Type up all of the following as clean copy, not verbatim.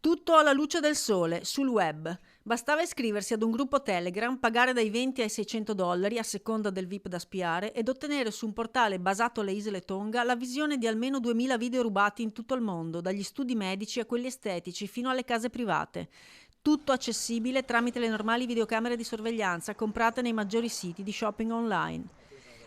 Tutto alla luce del sole, sul web. Bastava iscriversi ad un gruppo Telegram, pagare dai 20 ai $600 a seconda del VIP da spiare ed ottenere su un portale basato alle isole Tonga la visione di almeno 2000 video rubati in tutto il mondo, dagli studi medici a quelli estetici fino alle case private. Tutto accessibile tramite le normali videocamere di sorveglianza comprate nei maggiori siti di shopping online.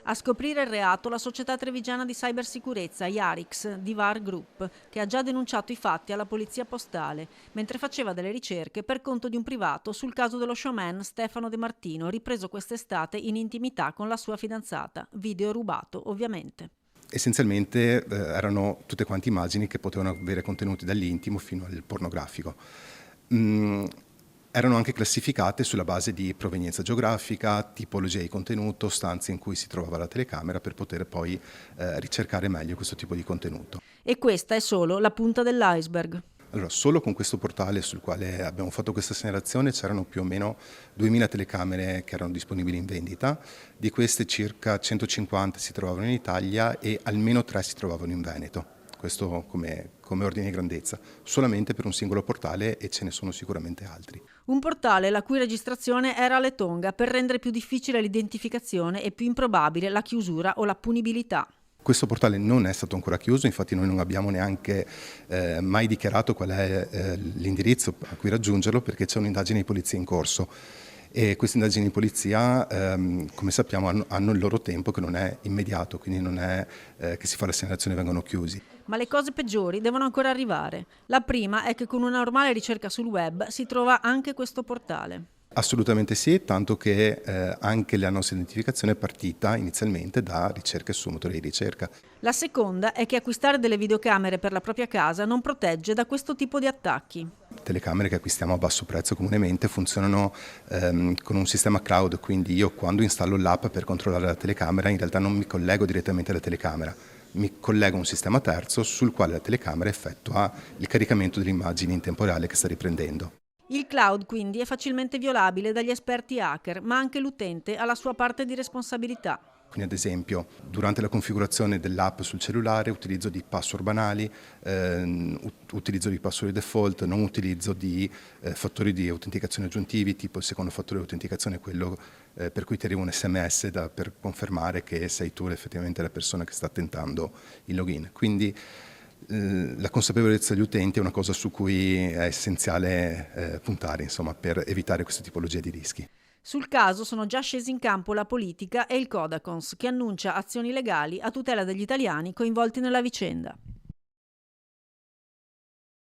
A scoprire il reato la società trevigiana di cybersicurezza Yarix di VAR Group, che ha già denunciato i fatti alla polizia postale, mentre faceva delle ricerche per conto di un privato sul caso dello showman Stefano De Martino, ripreso quest'estate in intimità con la sua fidanzata. Video rubato, ovviamente. Essenzialmente erano tutte quante immagini che potevano avere contenuti dall'intimo fino al pornografico. Erano anche classificate sulla base di provenienza geografica, tipologia di contenuto, stanze in cui si trovava la telecamera per poter poi ricercare meglio questo tipo di contenuto. E questa è solo la punta dell'iceberg. Allora, solo con questo portale sul quale abbiamo fatto questa segnalazione c'erano più o meno 2000 telecamere che erano disponibili in vendita, di queste circa 150 si trovavano in Italia e almeno 3 si trovavano in Veneto. Questo come ordine di grandezza, solamente per un singolo portale e ce ne sono sicuramente altri. Un portale la cui registrazione era alle Tonga per rendere più difficile l'identificazione e più improbabile la chiusura o la punibilità. Questo portale non è stato ancora chiuso, infatti noi non abbiamo neanche mai dichiarato qual è l'indirizzo a cui raggiungerlo perché c'è un'indagine di polizia in corso. E queste indagini di polizia, come sappiamo, hanno il loro tempo che non è immediato, quindi non è che si fa la segnalazione e vengono chiusi. Ma le cose peggiori devono ancora arrivare. La prima è che con una normale ricerca sul web si trova anche questo portale. Assolutamente sì, tanto che anche la nostra identificazione è partita inizialmente da ricerche su motori di ricerca. La seconda è che acquistare delle videocamere per la propria casa non protegge da questo tipo di attacchi. Telecamere che acquistiamo a basso prezzo comunemente funzionano con un sistema cloud, quindi io quando installo l'app per controllare la telecamera in realtà non mi collego direttamente alla telecamera, mi collego a un sistema terzo sul quale la telecamera effettua il caricamento delle immagini in tempo reale che sta riprendendo. Il cloud quindi è facilmente violabile dagli esperti hacker, ma anche l'utente ha la sua parte di responsabilità. Quindi ad esempio durante la configurazione dell'app sul cellulare utilizzo di password banali, utilizzo di password default, non utilizzo di fattori di autenticazione aggiuntivi, tipo il secondo fattore di autenticazione è quello per cui ti arriva un SMS per confermare che sei tu effettivamente la persona che sta tentando il login. Quindi la consapevolezza degli utenti è una cosa su cui è essenziale puntare, insomma, per evitare questa tipologia di rischi. Sul caso sono già scesi in campo la politica e il Codacons, che annuncia azioni legali a tutela degli italiani coinvolti nella vicenda.